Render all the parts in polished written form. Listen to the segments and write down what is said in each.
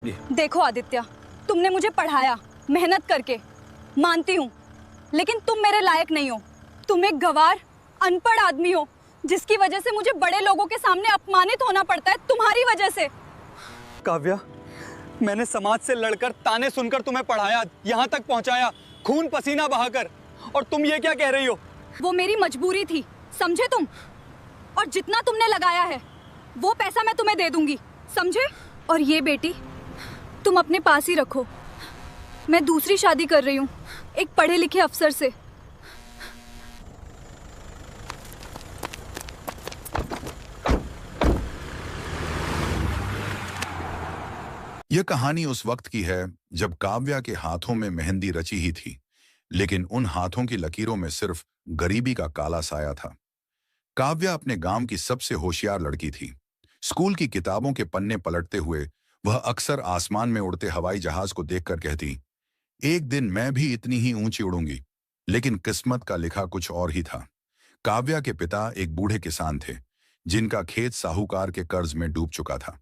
देखो आदित्य, तुमने मुझे पढ़ाया मेहनत करके, मानती हूँ, लेकिन तुम मेरे लायक नहीं हो। तुम एक गंवार अनपढ़ आदमी हो, जिसकी वजह से मुझे बड़े लोगों के सामने अपमानित होना पड़ता है, तुम्हारी वजह से। काव्या, मैंने समाज से लड़कर, ताने सुनकर तुम्हें पढ़ाया, यहाँ तक पहुँचाया, खून पसीना बहाकर, और तुम ये क्या कह रही हो? वो मेरी मजबूरी थी, समझे तुम? और जितना तुमने लगाया है वो पैसा मैं तुम्हें दे दूंगी, समझे? और ये बेटी तुम अपने पास ही रखो। मैं दूसरी शादी कर रही हूँ एक पढ़े लिखे अफसर से। यह कहानी उस वक्त की है जब काव्या के हाथों में मेहंदी रची ही थी, लेकिन उन हाथों की लकीरों में सिर्फ गरीबी का काला साया था। काव्या अपने गांव की सबसे होशियार लड़की थी। स्कूल की किताबों के पन्ने पलटते हुए वह अक्सर आसमान में उड़ते हवाई जहाज को देखकर कहती, एक दिन मैं भी इतनी ही ऊंची उड़ूंगी। लेकिन किस्मत का लिखा कुछ और ही था। काव्या के पिता एक बूढ़े किसान थे, जिनका खेत साहूकार के कर्ज में डूब चुका था।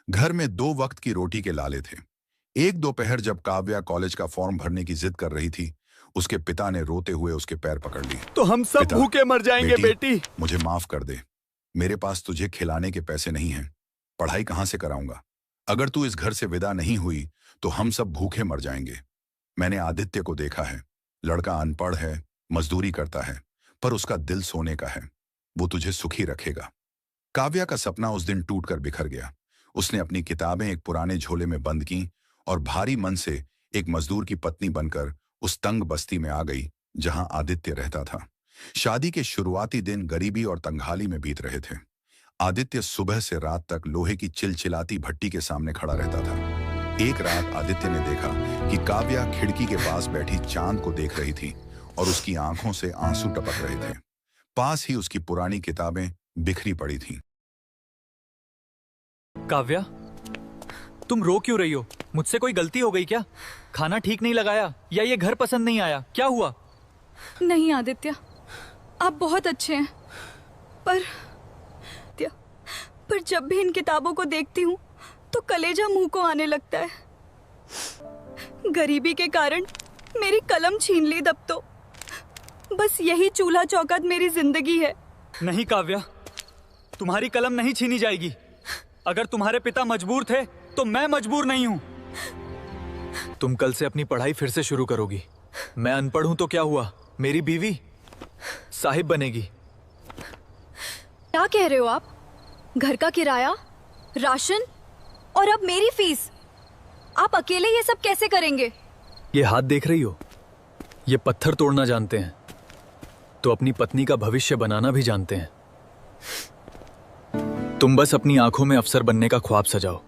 घर में 2 वक्त की रोटी के लाले थे। एक दोपहर जब काव्या कॉलेज का फॉर्म भरने की जिद कर रही थी, उसके पिता ने रोते हुए उसके पैर पकड़ ली। तो हम सब भूखे मर जाएंगे बेटी। मुझे माफ कर दे, मेरे पास तुझे खिलाने के पैसे नहीं हैं। पढ़ाई कहाँ से कराऊंगा? अगर तू इस घर से विदा नहीं हुई तो हम सब भूखे मर जाएंगे। मैंने आदित्य को देखा है, लड़का अनपढ़ है, मजदूरी करता है, पर उसका दिल सोने का है। वो तुझे सुखी रखेगा। काव्या का सपना उस दिन टूटकर बिखर गया। उसने अपनी किताबें एक पुराने झोले में बंद की और भारी मन से एक मजदूर की पत्नी बनकर उस तंग बस्ती में आ गई जहां आदित्य रहता था। शादी के शुरुआती दिन गरीबी और तंगहाली में बीत रहे थे। आदित्य सुबह से रात तक लोहे की चिलचिलाती भट्टी के सामने खड़ा रहता था। एक रात आदित्य ने देखा कि काव्या खिड़की के पास बैठी चांद को देख रही थी और उसकी आंखों से आंसू टपक रहे थे। पास ही उसकी पुरानी किताबें बिखरी पड़ी थीं। काव्या, तुम रो क्यों रही हो? मुझसे कोई गलती हो गई क्या? खाना ठीक नहीं लगाया या ये घर पसंद नहीं आया? क्या हुआ? नहीं आदित्य, आप बहुत अच्छे हैं, पर जब भी इन किताबों को देखती हूँ तो कलेजा मुंह को आने लगता है। गरीबी के कारण मेरी कलम छीन ली तब तो। बस यही चूल्हा चौखट मेरी जिंदगी है। नहीं काव्या, तुम्हारी कलम नहीं छीनी जाएगी। अगर तुम्हारे पिता मजबूर थे तो मैं मजबूर नहीं हूं। तुम कल से अपनी पढ़ाई फिर से शुरू करोगी। मैं अनपढ़ हूं तो क्या हुआ, मेरी बीवी साहिब बनेगी। क्या कह रहे हो आप? घर का किराया, राशन और अब मेरी फीस, आप अकेले ये सब कैसे करेंगे? ये हाथ देख रही हो? ये पत्थर तोड़ना जानते हैं तो अपनी पत्नी का भविष्य बनाना भी जानते हैं। तुम बस अपनी आंखों में अफसर बनने का ख्वाब सजाओ,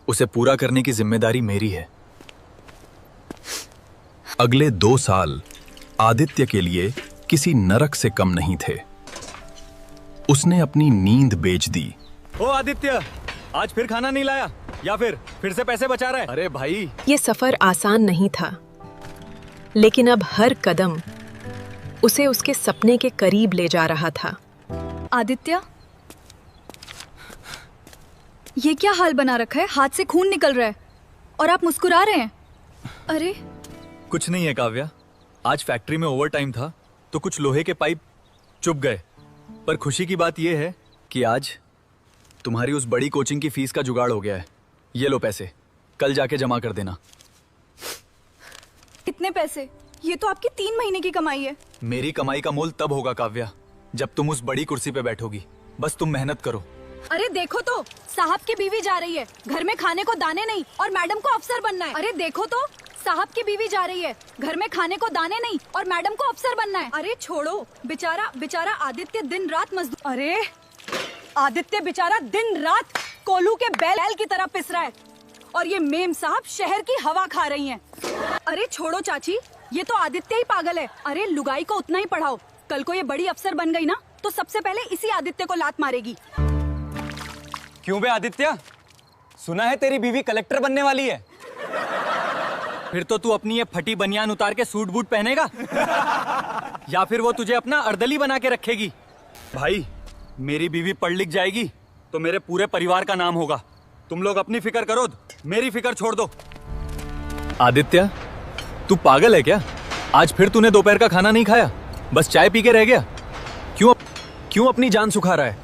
उसे पूरा करने की जिम्मेदारी मेरी है। अगले 2 साल आदित्य के लिए किसी नरक से कम नहीं थे। उसने अपनी नींद बेच दी। ओ आदित्य, आज फिर खाना नहीं लाया या फिर से पैसे बचा रहा है? अरे भाई, ये सफर आसान नहीं था, लेकिन अब हर कदम उसे उसके सपने के करीब ले जा रहा था। आदित्य, ये क्या हाल बना रखा है? हाथ से खून निकल रहा है और आप मुस्कुरा रहे हैं। अरे कुछ नहीं है काव्या, आज फैक्ट्री में ओवरटाइम था तो कुछ लोहे के पाइप चुभ गए। पर खुशी की बात यह है कि आज तुम्हारी उस बड़ी कोचिंग की फीस का जुगाड़ हो गया है। ये लो पैसे, कल जाके जमा कर देना। कितने पैसे? ये तो आपकी 3 महीने की कमाई है। मेरी कमाई का मोल तब होगा काव्या, जब तुम उस बड़ी कुर्सी पे बैठोगी। बस तुम मेहनत करो। अरे देखो तो, साहब की बीवी जा रही है, घर में खाने को दाने नहीं और मैडम को अफसर बनना है। अरे देखो तो, साहब की बीवी जा रही है, घर में खाने को दाने नहीं और मैडम को अफसर बनना है। अरे छोड़ो, बेचारा आदित्य दिन रात मजदूर। अरे आदित्य बेचारा दिन रात कोल्हू के बैल की तरह पिस रहा है और ये मेम साहब शहर की हवा खा रही हैं। अरे छोड़ो चाची, ये तो आदित्य ही पागल है। अरे लुगाई को उतना ही पढ़ाओ, कल को ये बड़ी अफसर बन गई ना तो सबसे पहले इसी आदित्य को लात मारेगी। क्यों बे आदित्य, सुना है तेरी बीवी कलेक्टर बनने वाली है? फिर तो तू अपनी ये फटी बनियान उतार के सूट बूट पहनेगा या फिर वो तुझे अपना अर्दली बना के रखेगी? भाई, मेरी बीवी पढ़ लिख जाएगी तो मेरे पूरे परिवार का नाम होगा। तुम लोग अपनी फिक्र करो, मेरी फिक्र छोड़ दो। आदित्य, तू पागल है क्या? आज फिर तूने दोपहर का खाना नहीं खाया, बस चाय पी के रह गया? क्यों अपनी जान सुखा रहा है?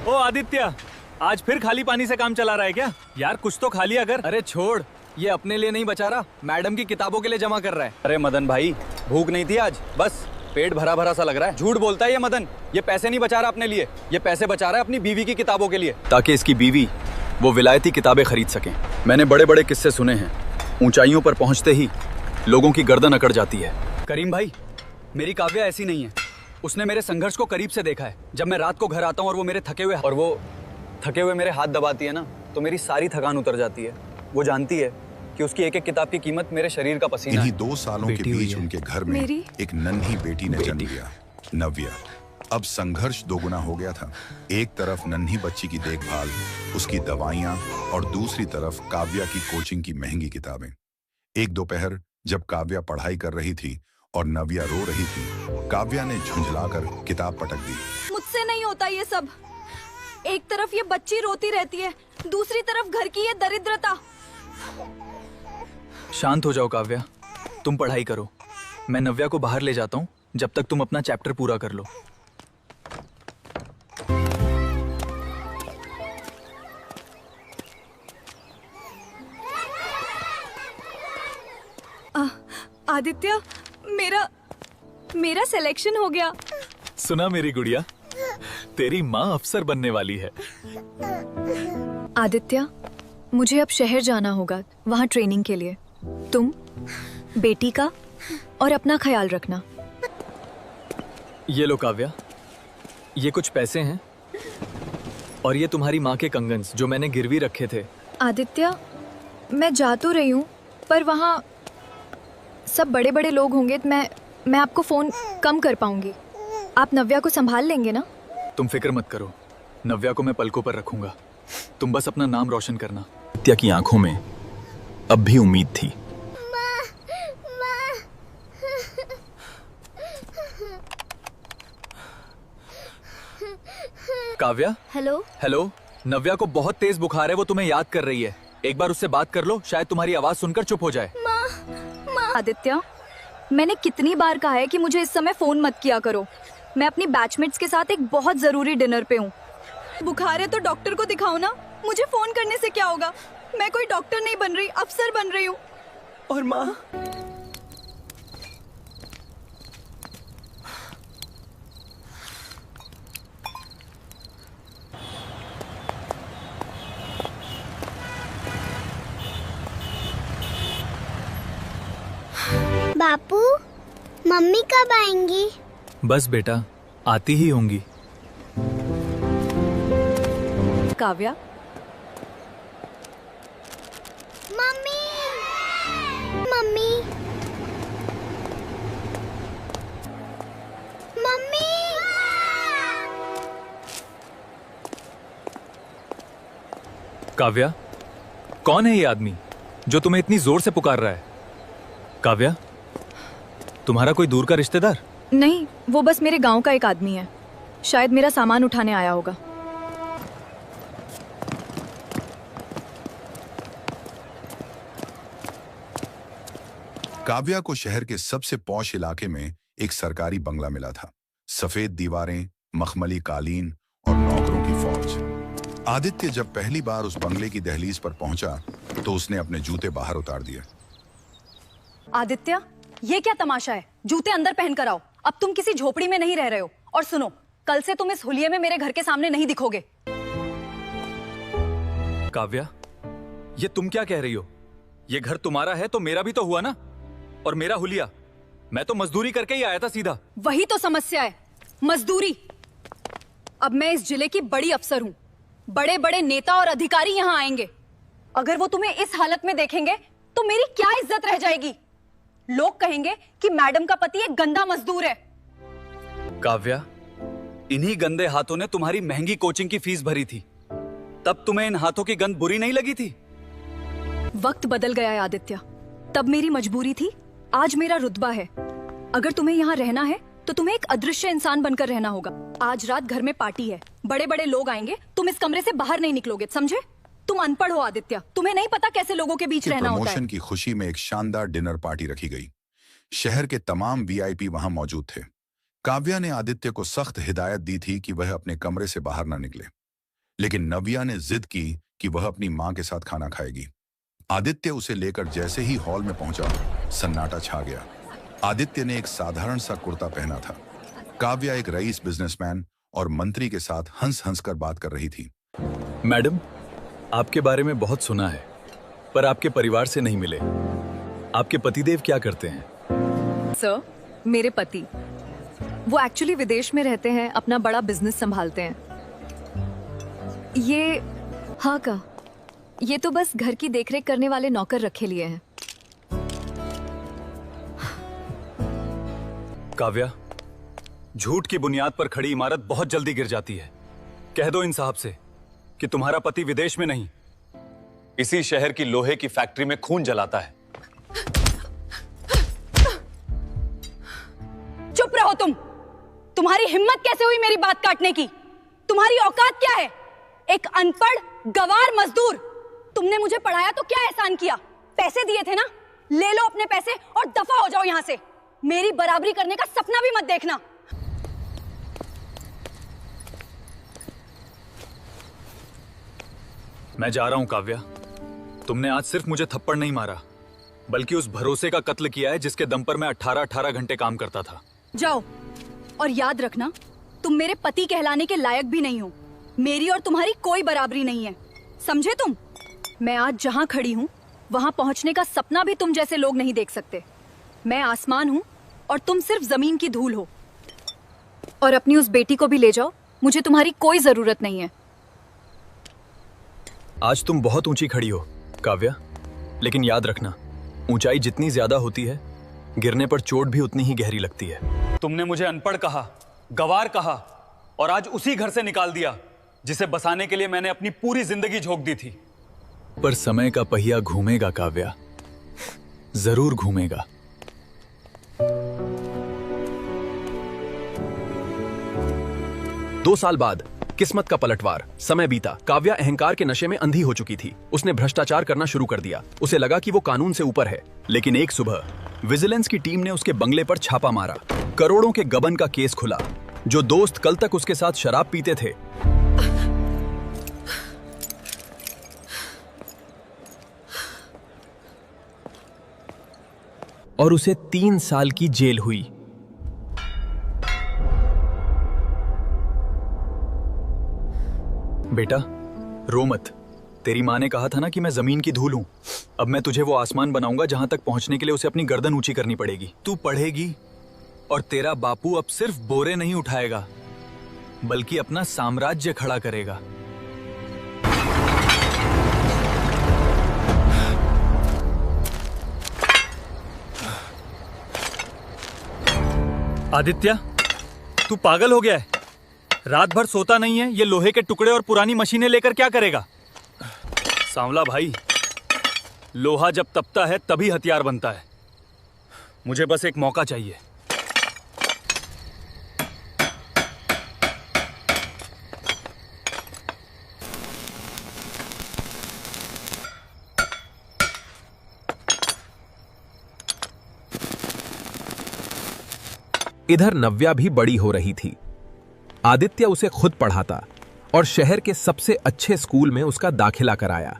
ओ आदित्य, आज फिर खाली पानी से काम चला रहा है क्या? यार कुछ तो खा लिया कर। अरे छोड़, ये अपने लिए नहीं बचा रहा, मैडम की किताबों के लिए जमा कर रहा है। अरे मदन भाई, भूख नहीं थी आज, बस पेट भरा भरा सा लग रहा है। झूठ बोलता है ये मदन, ये पैसे नहीं बचा रहा अपने लिए, ये पैसे बचा रहा है अपनी बीवी की किताबों के लिए, ताकि इसकी बीवी वो विलायती किताबें खरीद सके। मैंने बड़े बड़े किस्से सुने हैं, ऊंचाइयों पर पहुंचते ही लोगों की गर्दन अकड़ जाती है। करीम भाई, मेरी काव्या ऐसी नहीं है। उसने मेरे संघर्ष को करीब से देखा है। जब मैं रात को घर आता हूँ और वो मेरे थके हुए मेरे हाथ दबाती है ना, तो मेरी सारी थकान उतर जाती है। वो जानती है कि उसकी एक एक किताब की कीमत मेरे शरीर का पसीना है। इन्हीं 2 सालों के बीच उनके घर में एक नन्ही बेटी ने जन्म लिया, नव्या। अब संघर्ष दोगुना हो गया था। एक तरफ नन्ही बच्ची की देखभाल, उसकी दवाइयां, और दूसरी तरफ काव्या की कोचिंग की महंगी किताबें। एक दोपहर जब काव्या पढ़ाई कर रही थी और नव्या रो रही थी, काव्या ने झुंझलाकर किताब पटक दी। मुझसे नहीं होता ये सब। एक तरफ ये बच्ची रोती रहती है, दूसरी तरफ घर की ये दरिद्रता। शांत हो जाओ काव्या, तुम पढ़ाई करो। मैं नव्या को बाहर ले जाता हूँ, जब तक तुम अपना चैप्टर पूरा कर लो। आदित्य, मेरा सिलेक्शन हो गया। सुना मेरी गुड़िया, तेरी माँ अफसर बनने वाली है। आदित्य, मुझे अब शहर जाना होगा, वहाँ ट्रेनिंग के लिए। तुम बेटी का और अपना ख्याल रखना। ये लो काव्या, ये कुछ पैसे हैं और ये तुम्हारी माँ के कंगन्स जो मैंने गिरवी रखे थे। आदित्य, मैं जा तो रही हूँ, पर वहाँ सब बड़े बड़े लोग होंगे, तो मैं आपको फोन कम कर पाऊंगी। आप नव्या को संभाल लेंगे ना? तुम फिक्र मत करो, नव्या को मैं पलकों पर रखूंगा। तुम बस अपना नाम रोशन करना। आदित्य की आंखों में अब भी उम्मीद थी। काव्या, हेलो। नव्या को बहुत तेज बुखार है, वो तुम्हें याद कर रही है। एक बार उससे बात कर लो, शायद तुम्हारी आवाज सुनकर चुप हो जाए। आदित्य, मैंने कितनी बार कहा है कि मुझे इस समय फोन मत किया करो। मैं अपनी बैचमेट्स के साथ एक बहुत जरूरी डिनर पे हूँ। बुखार है तो डॉक्टर को दिखाओ ना, मुझे फोन करने से क्या होगा? मैं कोई डॉक्टर नहीं बन रही, अफसर बन रही हूँ। और माँ, बापू, मम्मी कब आएंगी? बस बेटा, आती ही होंगी। Kavya, mummy, mummy, mummy. Kavya, कौन है ये आदमी जो तुम्हें इतनी जोर से पुकार रहा है? काव्या, तुम्हारा कोई दूर का रिश्तेदार? नहीं, वो बस मेरे गांव का एक आदमी है। शायद मेरा सामान उठाने आया होगा। काव्या को शहर के सबसे पॉश इलाके में एक सरकारी बंगला मिला था। सफेद दीवारें, मखमली कालीन और नौकरों की फौज। आदित्य जब पहली बार उस बंगले की दहलीज पर पहुंचा तो उसने अपने जूते बाहर उतार दिए। आदित्य, ये क्या तमाशा है? जूते अंदर पहन कर आओ। अब तुम किसी झोपड़ी में नहीं रह रहे हो। और सुनो, कल से तुम इस हुलिये में मेरे घर के सामने नहीं दिखोगे। काव्या, ये तुम क्या कह रही हो? ये घर तुम्हारा है तो मेरा भी तो हुआ ना। और मेरा हुलिया, मैं तो मजदूरी करके ही आया था सीधा। वही तो समस्या है, मजदूरी। अब मैं इस जिले की बड़ी अफसर हूँ। बड़े बड़े नेता और अधिकारी यहाँ आएंगे। अगर वो तुम्हें इस हालत में देखेंगे तो मेरी क्या इज्जत रह जाएगी? लोग कहेंगे कि मैडम का पति एक गंदा मजदूर है। काव्या, इन्हीं गंदे हाथों ने तुम्हारी महंगी कोचिंग की फीस भरी थी। तब तुम्हें इन हाथों की गंध बुरी नहीं लगी थी? वक्त बदल गया है आदित्य। तब मेरी मजबूरी थी, आज मेरा रुतबा है। अगर तुम्हें यहाँ रहना है तो तुम्हें एक अदृश्य इंसान बनकर रहना होगा। आज रात घर में पार्टी है, बड़े बड़े लोग आएंगे, तुम इस कमरे से बाहर नहीं निकलोगे, समझे? तुम अनपढ़ हो आदित्य, तुम्हें नहीं पता कैसे लोगों के बीच कि रहना होता है। प्रमोशन की खुशी में एक शानदार डिनर पार्टी रखी गई। शहर के तमाम वीआईपी वहां मौजूद थे। काव्या ने आदित्य को सख्त हिदायत दी थी कि वह अपने कमरे से बाहर न निकले, लेकिन नव्या ने जिद की कि वह अपनी मां के साथ खाना खाएगी। आदित्य उसे लेकर जैसे ही हॉल में पहुंचा, सन्नाटा छा गया। आदित्य ने एक साधारण सा कुर्ता पहना था। काव्या एक रईस बिजनेसमैन और मंत्री के साथ हंस हंस कर बात कर रही थी। मैडम, आपके बारे में बहुत सुना है, पर आपके परिवार से नहीं मिले। आपके पतिदेव क्या करते हैं? सर, मेरे पति, वो एक्चुअली विदेश में रहते हैं, अपना बड़ा बिजनेस संभालते हैं। ये हाँ का, ये तो बस घर की देखरेख करने वाले नौकर रखे लिए हैं। काव्या, झूठ की बुनियाद पर खड़ी इमारत बहुत जल्दी गिर जाती है। कह दो इन साहब से कि तुम्हारा पति विदेश में नहीं, इसी शहर की लोहे की फैक्ट्री में खून जलाता है। चुप रहो तुम। तुम्हारी हिम्मत कैसे हुई मेरी बात काटने की? तुम्हारी औकात क्या है? एक अनपढ़ गवार मजदूर। तुमने मुझे पढ़ाया तो क्या एहसान किया? पैसे दिए थे ना, ले लो अपने पैसे और दफा हो जाओ यहां से। मेरी बराबरी करने का सपना भी मत देखना। मैं जा रहा हूं काव्या। तुमने आज सिर्फ मुझे थप्पड़ नहीं मारा, बल्कि उस भरोसे का कत्ल किया है जिसके दम पर मैं 18-18 घंटे काम करता था। जाओ, और याद रखना, तुम मेरे पति कहलाने के लायक भी नहीं हो। मेरी और तुम्हारी कोई बराबरी नहीं है, समझे तुम? मैं आज जहां खड़ी हूं, वहां पहुंचने का सपना भी तुम जैसे लोग नहीं देख सकते। मैं आसमान हूं और तुम सिर्फ जमीन की धूल हो। और अपनी उस बेटी को भी ले जाओ, मुझे तुम्हारी कोई जरूरत नहीं है। आज तुम बहुत ऊंची खड़ी हो काव्या, लेकिन याद रखना, ऊंचाई जितनी ज्यादा होती है, गिरने पर चोट भी उतनी ही गहरी लगती है। तुमने मुझे अनपढ़ कहा, गवार कहा, और आज उसी घर से निकाल दिया जिसे बसाने के लिए मैंने अपनी पूरी जिंदगी झोंक दी थी। पर समय का पहिया घूमेगा काव्या, जरूर घूमेगा। दो साल बाद किस्मत का पलटवार। समय बीता। काव्या अहंकार के नशे में अंधी हो चुकी थी। उसने भ्रष्टाचार करना शुरू कर दिया। उसे लगा कि वो कानून से ऊपर है। लेकिन एक सुबह विजिलेंस की टीम ने उसके बंगले पर छापा मारा। करोड़ों के गबन का केस खुला। जो दोस्त कल तक उसके साथ शराब पीते थे, और उसे 3 साल की जेल हुई। बेटा, रो मत। तेरी माँ ने कहा था ना कि मैं जमीन की धूल हूं। अब मैं तुझे वो आसमान बनाऊंगा जहां तक पहुंचने के लिए उसे अपनी गर्दन ऊंची करनी पड़ेगी। तू पढ़ेगी और तेरा बापू अब सिर्फ बोरे नहीं उठाएगा, बल्कि अपना साम्राज्य खड़ा करेगा। आदित्य, तू पागल हो गया है? रात भर सोता नहीं है, ये लोहे के टुकड़े और पुरानी मशीनें लेकर क्या करेगा? सांवला भाई, लोहा जब तपता है तभी हथियार बनता है। मुझे बस एक मौका चाहिए। इधर नव्या भी बड़ी हो रही थी। आदित्य उसे खुद पढ़ाता और शहर के सबसे अच्छे स्कूल में उसका दाखिला कराया।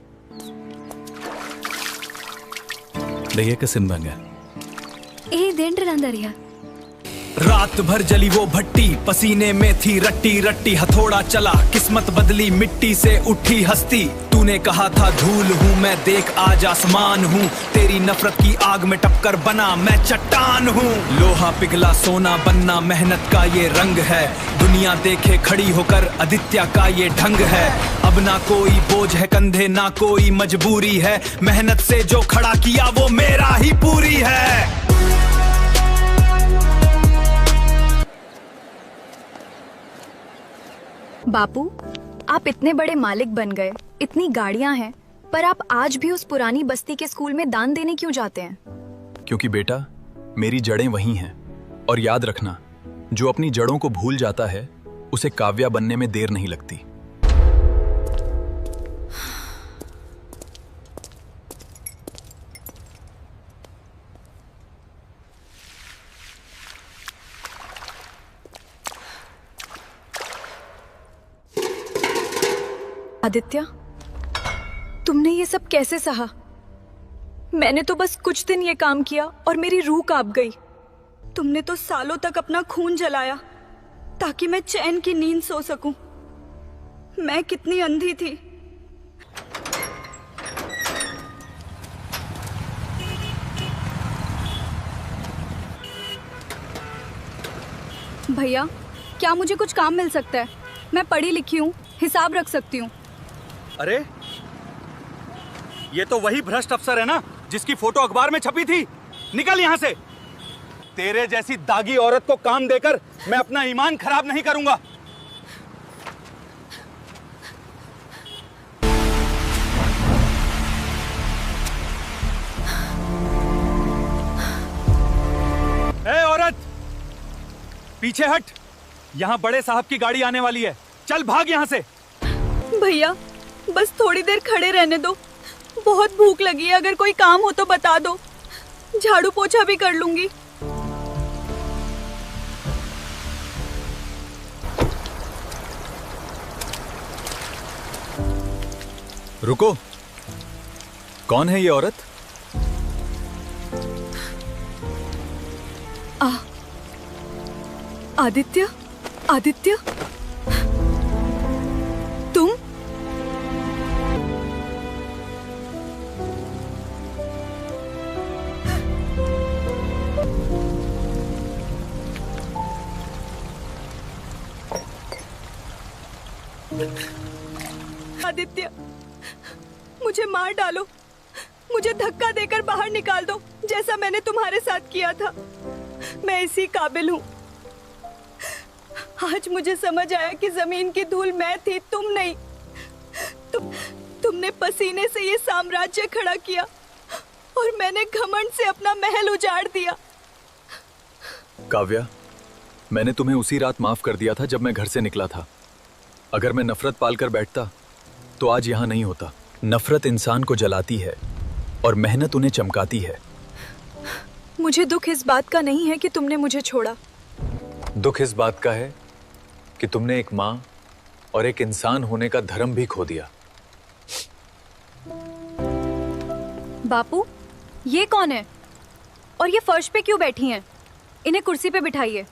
रात भर जली वो भट्टी, पसीने में थी रट्टी रट्टी, हथौड़ा चला किस्मत बदली, मिट्टी से उठी हस्ती। तूने कहा था धूल हूँ मैं, देख आज आसमान हूँ। तेरी नफरत की आग में टपकर बना मैं चट्टान हूँ। लोहा पिघला सोना बनना मेहनत का ये रंग है। दुनिया देखे खड़ी होकर आदित्य का ये ढंग है। अब ना कोई बोझ है कंधे ना कोई मजबूरी है। मेहनत से जो खड़ा किया वो मेरा ही पूरी है। बापू, आप इतने बड़े मालिक बन गए, इतनी गाड़ियां हैं, पर आप आज भी उस पुरानी बस्ती के स्कूल में दान देने क्यों जाते हैं? क्योंकि बेटा, मेरी जड़ें वही हैं। और याद रखना, जो अपनी जड़ों को भूल जाता है उसे काव्या बनने में देर नहीं लगती। आदित्य, तुमने ये सब कैसे सहा? मैंने तो बस कुछ दिन ये काम किया और मेरी रूह कांप गई। तुमने तो सालों तक अपना खून जलाया ताकि मैं चैन की नींद सो सकूं। मैं कितनी अंधी थी। भैया, क्या मुझे कुछ काम मिल सकता है? मैं पढ़ी लिखी हूँ, हिसाब रख सकती हूँ। अरे ये तो वही भ्रष्ट अफसर है ना जिसकी फोटो अखबार में छपी थी। निकल यहाँ से। तेरे जैसी दागी औरत को काम देकर मैं अपना ईमान खराब नहीं करूंगा। ए औरत, पीछे हट। यहाँ बड़े साहब की गाड़ी आने वाली है। चल भाग यहाँ से। भैया, बस थोड़ी देर खड़े रहने दो। बहुत भूख लगी है। अगर कोई काम हो तो बता दो, झाड़ू पोछा भी कर लूंगी। रुको, कौन है ये औरत? आदित्य, आदित्य, तुम? आदित्य, मुझे मार डालो, मुझे धक्का देकर बाहर निकाल दो, जैसा मैंने तुम्हारे साथ किया था। मैं इसी काबिल हूँ। आज मुझे समझ आया कि जमीन की धूल मैं थी, तुम नहीं। तुमने पसीने से ये साम्राज्य खड़ा किया और मैंने घमंड से अपना महल उजाड़ दिया। काव्या, मैंने तुम्हें उसी रात माफ कर दिया था जब मैं घर से निकला था। अगर मैं नफरत पालकर बैठता तो आज यहाँ नहीं होता। नफरत इंसान को जलाती है और मेहनत उन्हें चमकाती है। मुझे दुख इस बात का नहीं है कि तुमने मुझे छोड़ा। दुख इस बात का है कि तुमने एक माँ और एक इंसान होने का धर्म भी खो दिया। बापू, ये कौन है और ये फर्श पे क्यों बैठी हैं? इन्हें कुर्सी पे बिठाइए।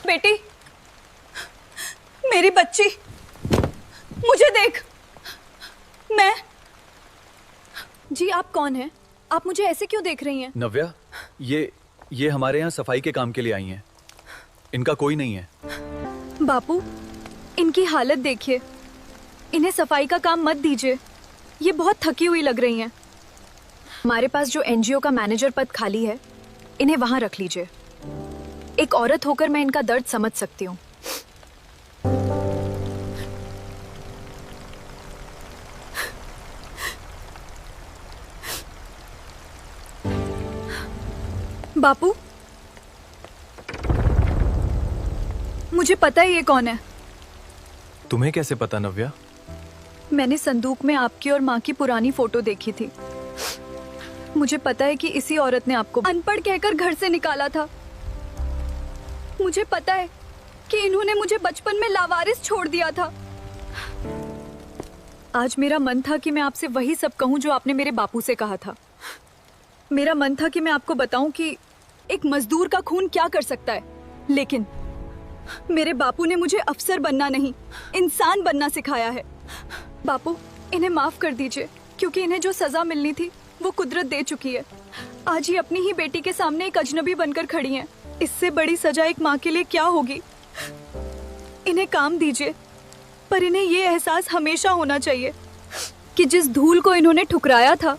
बेटी, मेरी बच्ची, मुझे देख। मैं। जी, आप कौन हैं? आप मुझे ऐसे क्यों देख रही हैं? नव्या, ये हमारे यहाँ सफाई के काम के लिए आई हैं। इनका कोई नहीं है। बापू, इनकी हालत देखिए। इन्हें सफाई का काम मत दीजिए। ये बहुत थकी हुई लग रही हैं। हमारे पास जो एनजीओ का मैनेजर पद खाली है, इन्हें वहां रख लीजिए। एक औरत होकर मैं इनका दर्द समझ सकती हूँ। बापू, मुझे पता है ये कौन है। तुम्हें कैसे पता नव्या? मैंने संदूक में आपकी और माँ की पुरानी फोटो देखी थी। मुझे पता है कि इसी औरत ने आपको अनपढ़ कहकर घर से निकाला था। मुझे पता है कि इन्होंने मुझे बचपन में लावारिस छोड़ दिया था। आज मेरा मन था कि मैं आपसे वही सब कहूँ जो आपने मेरे बापू से कहा था। मेरा मन था कि मैं आपको बताऊं कि एक मजदूर का खून क्या कर सकता है, लेकिन मेरे बापू ने मुझे अफसर बनना नहीं, इंसान बनना सिखाया है। बापू, इन्हें माफ कर दीजिए, क्योंकि इन्हें जो सजा मिलनी थी वो कुदरत दे चुकी है। आज ये अपनी ही बेटी के सामने एक अजनबी बनकर खड़ी हैं। इससे बड़ी सजा एक माँ के लिए क्या होगी। इन्हें काम दीजिए, पर इन्हें ये एहसास हमेशा होना चाहिए कि जिस धूल को इन्होंने ठुकराया था,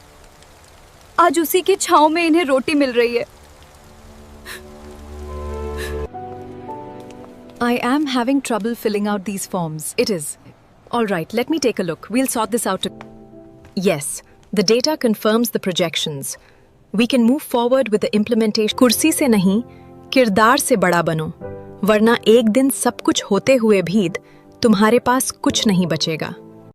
आज उसी की छांव में इन्हें रोटी मिल रही है। I am having trouble filling out these forms. It is. All right, let me take a look. We'll sort this out. Yes, the data confirms the projections. We can move forward with the implementation. कुर्सी से नहीं, किरदार से बड़ा बनो, वरना एक दिन सब कुछ होते हुए भी तुम्हारे पास कुछ नहीं बचेगा।